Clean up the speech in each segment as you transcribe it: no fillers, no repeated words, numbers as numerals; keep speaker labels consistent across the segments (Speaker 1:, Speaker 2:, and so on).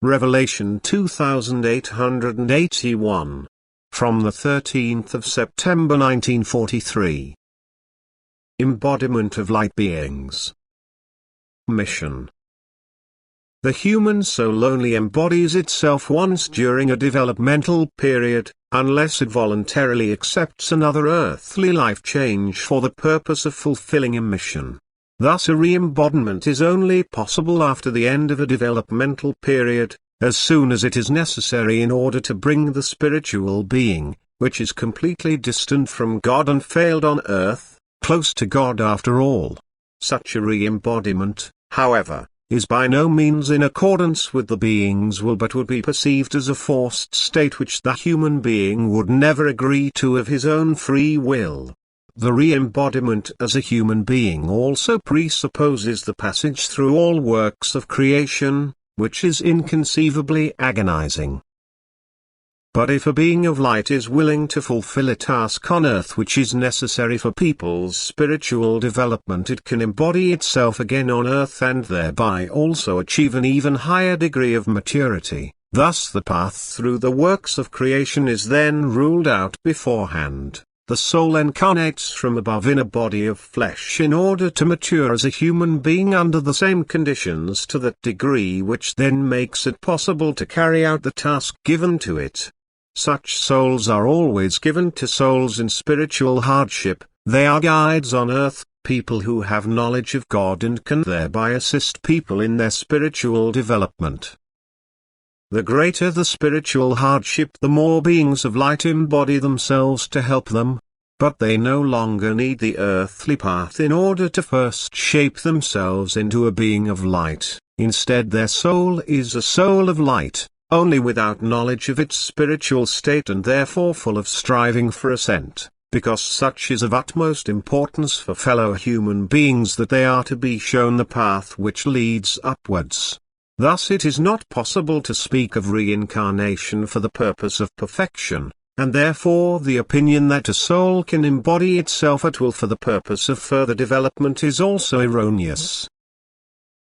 Speaker 1: Revelation 2881. From the 13th of September 1943. Embodiment of light beings. Mission. The human soul only embodies itself once during a developmental period, unless it voluntarily accepts another earthly life change for the purpose of fulfilling a mission. Thus a re-embodiment is only possible after the end of a developmental period, as soon as it is necessary in order to bring the spiritual being, which is completely distant from God and failed on earth, close to God after all. Such a re-embodiment, however, is by no means in accordance with the being's will but would be perceived as a forced state which the human being would never agree to of his own free will. The re-embodiment as a human being also presupposes the passage through all works of creation, which is inconceivably agonizing. But if a being of light is willing to fulfill a task on earth which is necessary for people's spiritual development, it can embody itself again on earth and thereby also achieve an even higher degree of maturity. Thus the path through the works of creation is then ruled out beforehand. The soul incarnates from above in a body of flesh in order to mature as a human being under the same conditions to that degree which then makes it possible to carry out the task given to it. Such souls are always given to souls in spiritual hardship. They are guides on earth, people who have knowledge of God and can thereby assist people in their spiritual development. The greater the spiritual hardship, the more beings of light embody themselves to help them, but they no longer need the earthly path in order to first shape themselves into a being of light. Instead, their soul is a soul of light, only without knowledge of its spiritual state and therefore full of striving for ascent, because such is of utmost importance for fellow human beings that they are to be shown the path which leads upwards. Thus it is not possible to speak of reincarnation for the purpose of perfection, and therefore the opinion that a soul can embody itself at will for the purpose of further development is also erroneous.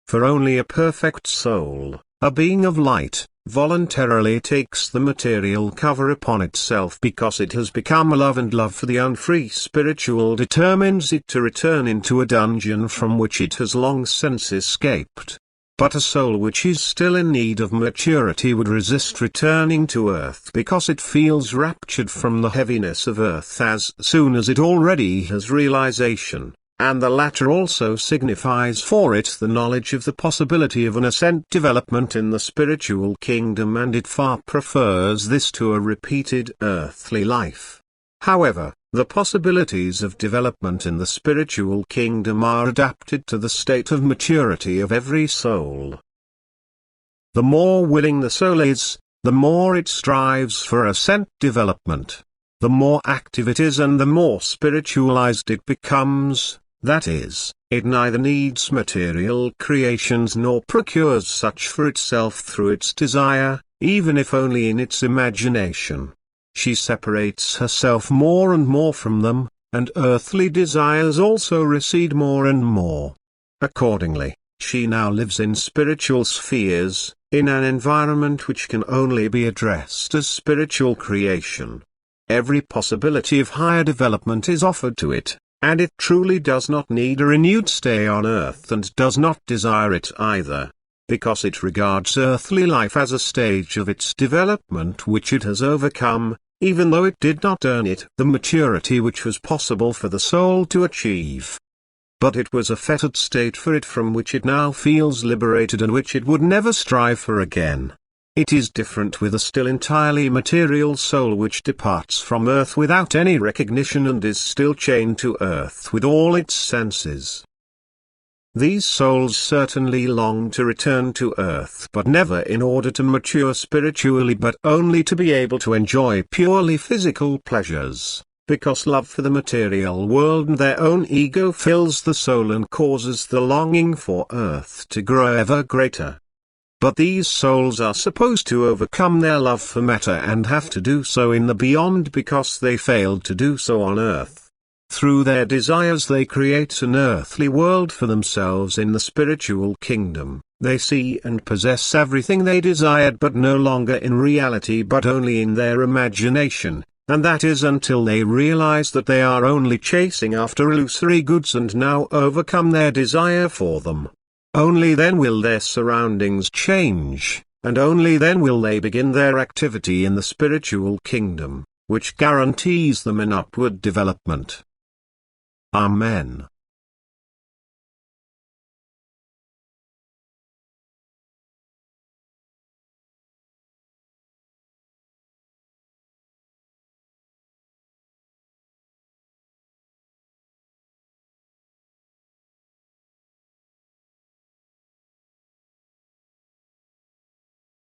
Speaker 1: For only a perfect soul, a being of light, voluntarily takes the material cover upon itself because it has become a love, and love for the unfree spiritual determines it to return into a dungeon from which it has long since escaped. But a soul which is still in need of maturity would resist returning to earth because it feels raptured from the heaviness of earth as soon as it already has realization, and the latter also signifies for it the knowledge of the possibility of an ascent development in the spiritual kingdom, and it far prefers this to a repeated earthly life. However, the possibilities of development in the spiritual kingdom are adapted to the state of maturity of every soul. The more willing the soul is, the more it strives for ascent development. The more active it is and the more spiritualized it becomes, that is, it neither needs material creations nor procures such for itself through its desire, even if only in its imagination. She separates herself more and more from them, and earthly desires also recede more and more. Accordingly, she now lives in spiritual spheres, in an environment which can only be addressed as spiritual creation. Every possibility of higher development is offered to it, and it truly does not need a renewed stay on earth and does not desire it either, because it regards earthly life as a stage of its development which it has overcome, even though it did not earn it the maturity which was possible for the soul to achieve. But it was a fettered state for it from which it now feels liberated and which it would never strive for again. It is different with a still entirely material soul which departs from earth without any recognition and is still chained to earth with all its senses. These souls certainly long to return to earth, but never in order to mature spiritually, but only to be able to enjoy purely physical pleasures, because love for the material world and their own ego fills the soul and causes the longing for earth to grow ever greater. But these souls are supposed to overcome their love for matter and have to do so in the beyond because they failed to do so on earth. Through their desires they create an earthly world for themselves in the spiritual kingdom, They see and possess everything they desired, but no longer in reality but only in their imagination, and that is until they realize that they are only chasing after illusory goods and now overcome their desire for them. Only then will their surroundings change, and only then will they begin their activity in the spiritual kingdom, which guarantees them an upward development. Amen.